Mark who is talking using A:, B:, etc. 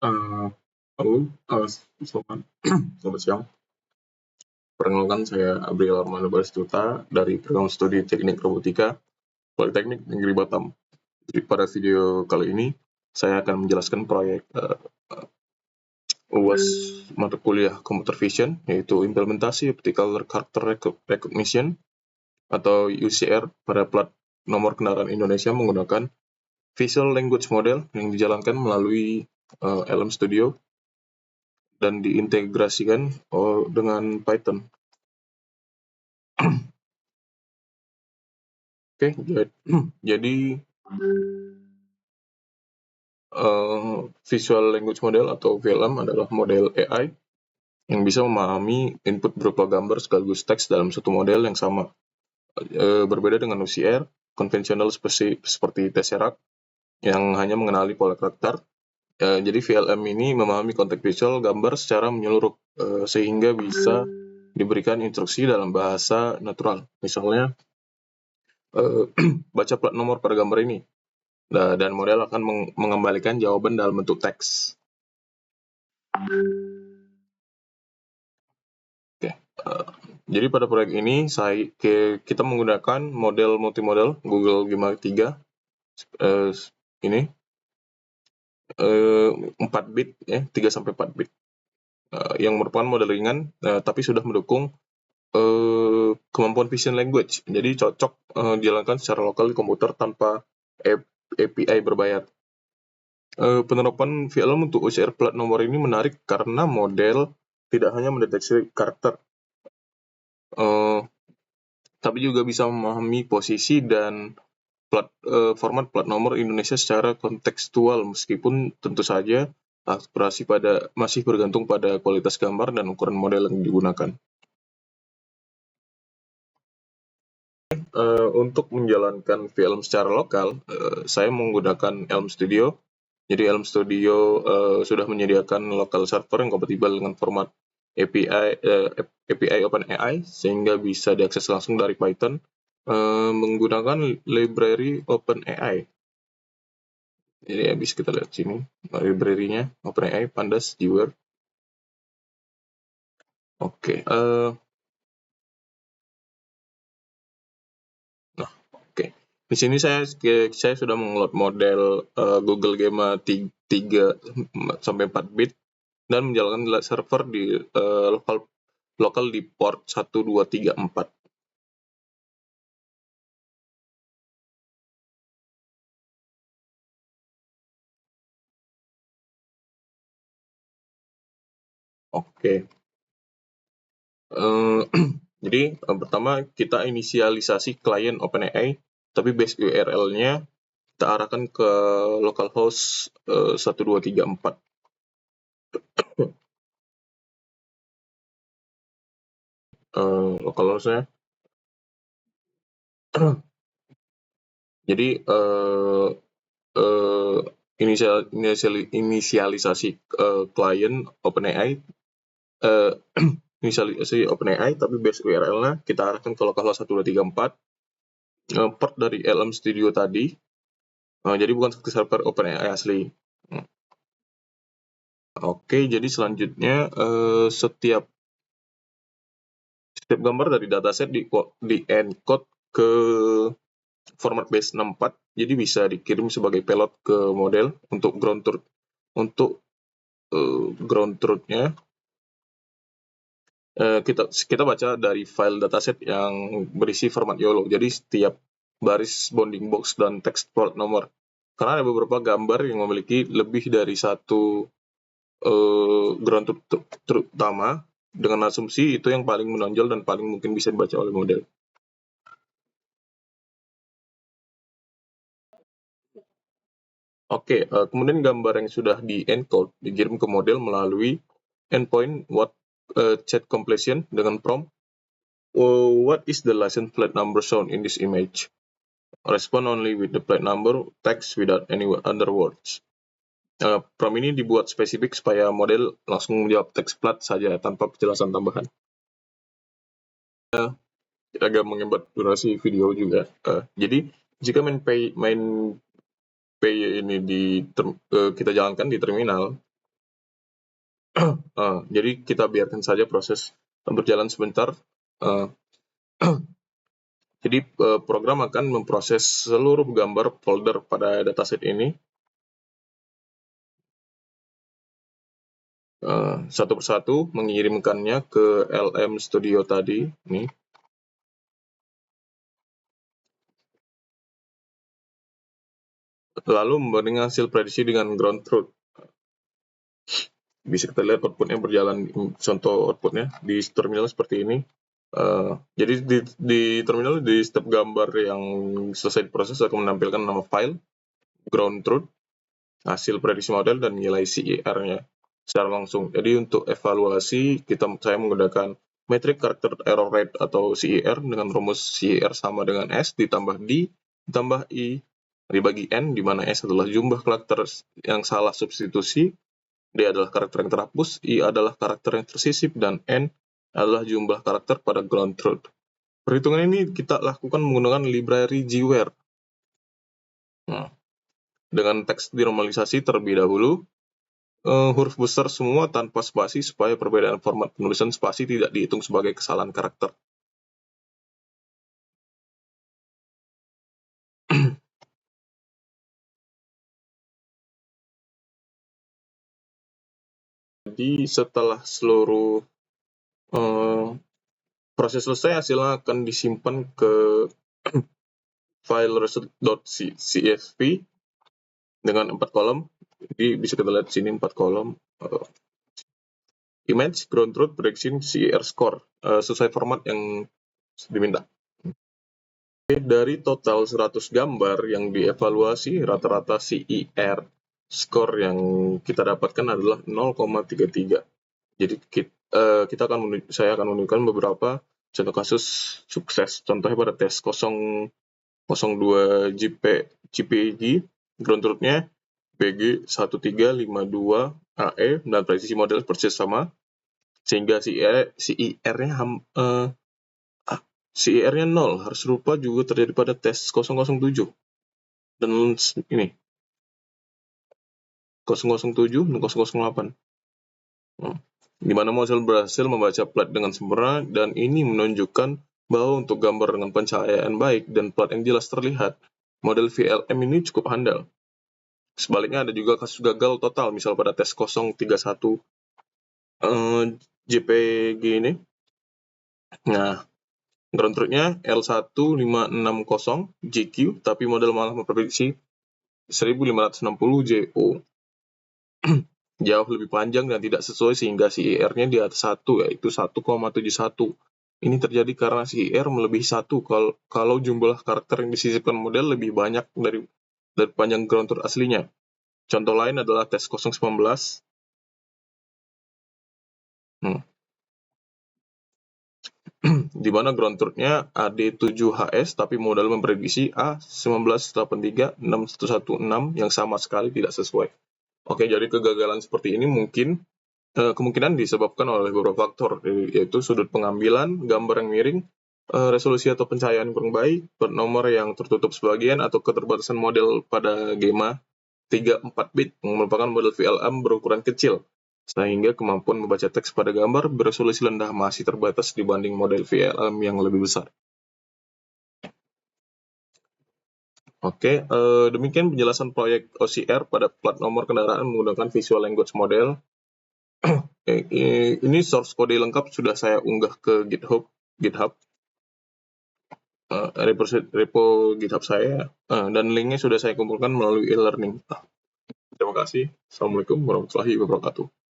A: Eh, Halo, selamat, selamat siang. Perkenalkan, saya Abriel Armando Barastuta dari Program Studi Teknik Robotika Politeknik Negeri Batam. Jadi pada video kali ini, saya akan menjelaskan proyek UAS mata kuliah Computer Vision, yaitu implementasi Optical Character Recognition atau UCR pada plat nomor kendaraan Indonesia menggunakan Visual Language Model yang dijalankan melalui LM Studio dan diintegrasikan dengan Python. Oke, jadi Visual Language Model atau VLM adalah model AI yang bisa memahami input berupa gambar sekaligus teks dalam satu model yang sama. Berbeda dengan OCR, konvensional seperti Tesseract yang hanya mengenali pola karakter. Jadi VLM ini memahami konteks visual gambar secara menyeluruh sehingga bisa diberikan instruksi dalam bahasa natural. Misalnya, baca plat nomor pada gambar ini. Dan model akan mengembalikan jawaban dalam bentuk teks. Oke, jadi pada proyek ini kita menggunakan model multimodal Google Gemma 3 ini 4 bit ya, 3-4 bit yang merupakan model ringan tapi sudah mendukung kemampuan vision language. Jadi cocok dijalankan secara lokal di komputer tanpa API berbayar. Penerapan VLM untuk OCR plat nomor ini menarik karena model tidak hanya mendeteksi karakter, tapi juga bisa memahami posisi dan format plat nomor Indonesia secara kontekstual, meskipun tentu saja akurasi masih bergantung pada kualitas gambar dan ukuran model yang digunakan. Untuk menjalankan VLM secara lokal, saya menggunakan Elm Studio. Jadi Elm Studio sudah menyediakan local server yang kompatibel dengan format API OpenAI sehingga bisa diakses langsung dari Python menggunakan library OpenAI. Jadi habis kita lihat sini library-nya OpenAI Pandas Dewar. Oke. Oke. Di sini saya sudah mengolah model Google Gemma 3-4 bit dan menjalankan server di lokal di port 1234. Oke. Jadi pertama kita inisialisasi klien OpenAI, tapi base URL-nya kita arahkan ke localhost 1234. Localhost-nya. Jadi inisialisasi klien OpenAI, inisialisasi OpenAI, tapi base URL-nya kita arahkan ke localhost 1234, port dari LM Studio tadi, jadi bukan server OpenAI asli. Oke, jadi selanjutnya setiap gambar dari dataset di encode ke format base 64, jadi bisa dikirim sebagai payload ke model untuk ground truth. Untuk ground truth-nya kita baca dari file dataset yang berisi format YOLO. Jadi setiap baris bounding box dan teks plat nomor. Karena ada beberapa gambar yang memiliki lebih dari satu ground truth utama, dengan asumsi itu yang paling menonjol dan paling mungkin bisa dibaca oleh model. Oke, kemudian gambar yang sudah di-encode dikirim ke model melalui endpoint chat completion dengan prompt what is the license plate number shown in this image? Respond only with the plate number, text without any other words. Prompt ini dibuat spesifik supaya model langsung menjawab teks plat saja tanpa penjelasan tambahan. Agak menghemat durasi video juga. Jadi jika main pay ini kita jalankan di terminal, Jadi kita biarkan saja proses berjalan sebentar. Jadi program akan memproses seluruh gambar folder pada dataset ini satu persatu, mengirimkannya ke LM Studio tadi nih. Lalu membanding hasil prediksi dengan ground truth. Bisa kita lihat outputnya berjalan, contoh outputnya di terminal seperti ini. Jadi di terminal, di setiap gambar yang selesai diproses akan menampilkan nama file, ground truth, hasil prediksi model, dan nilai CER-nya secara langsung. Jadi untuk evaluasi saya menggunakan metric character error rate atau CER dengan rumus CER sama dengan S ditambah D ditambah I dibagi N, di mana S adalah jumlah karakter yang salah substitusi, D adalah karakter yang terhapus, I adalah karakter yang tersisip, dan N adalah jumlah karakter pada ground truth. Perhitungan ini kita lakukan menggunakan library GWare. Dengan teks dinormalisasi terlebih dahulu, huruf besar semua tanpa spasi supaya perbedaan format penulisan spasi tidak dihitung sebagai kesalahan karakter. Jadi setelah seluruh proses selesai, hasilnya akan disimpan ke file result.csv dengan 4 kolom. Jadi bisa kita lihat di sini 4 kolom. Image, ground truth, prediction, CER score, sesuai format yang diminta. Dari total 100 gambar yang dievaluasi, rata-rata CER score yang kita dapatkan adalah 0,33. Jadi saya akan menunjukkan beberapa contoh kasus sukses. Contohnya pada tes 002 JPEG, ground truth-nya BG 1352 AE dan presisi model persis sama, sehingga CER-nya 0. Harus serupa juga terjadi pada tes 007 dan ini 007 dan 008. Di mana model berhasil membaca plat dengan sempurna, dan ini menunjukkan bahwa untuk gambar dengan pencahayaan baik dan plat yang jelas terlihat, model VLM ini cukup handal. Sebaliknya ada juga kasus gagal total, misal pada tes 031 JPG ini. Nah, ground truth-nya L1560 GQ, tapi model malah memprediksi 1560 JO. Jauh lebih panjang dan tidak sesuai, sehingga CER-nya di atas 1, yaitu 1,71. Ini terjadi karena CER melebihi 1 kalau jumlah karakter yang disisipkan model lebih banyak dari panjang ground truth aslinya. Contoh lain adalah tes 019. Di mana ground truth-nya AD7HS, tapi model memprediksi A1983616 yang sama sekali tidak sesuai. Oke, jadi kegagalan seperti ini kemungkinan disebabkan oleh beberapa faktor, yaitu sudut pengambilan, gambar yang miring, resolusi atau pencahayaan kurang baik, plat nomor yang tertutup sebagian, atau keterbatasan model pada GEMA 3-4 bit yang merupakan model VLM berukuran kecil, sehingga kemampuan membaca teks pada gambar beresolusi rendah masih terbatas dibanding model VLM yang lebih besar. Oke, demikian penjelasan proyek OCR pada plat nomor kendaraan menggunakan Visual Language Model. Ini source kode lengkap sudah saya unggah ke GitHub, repo GitHub saya, dan linknya sudah saya kumpulkan melalui e-learning. Terima kasih. Assalamualaikum warahmatullahi wabarakatuh.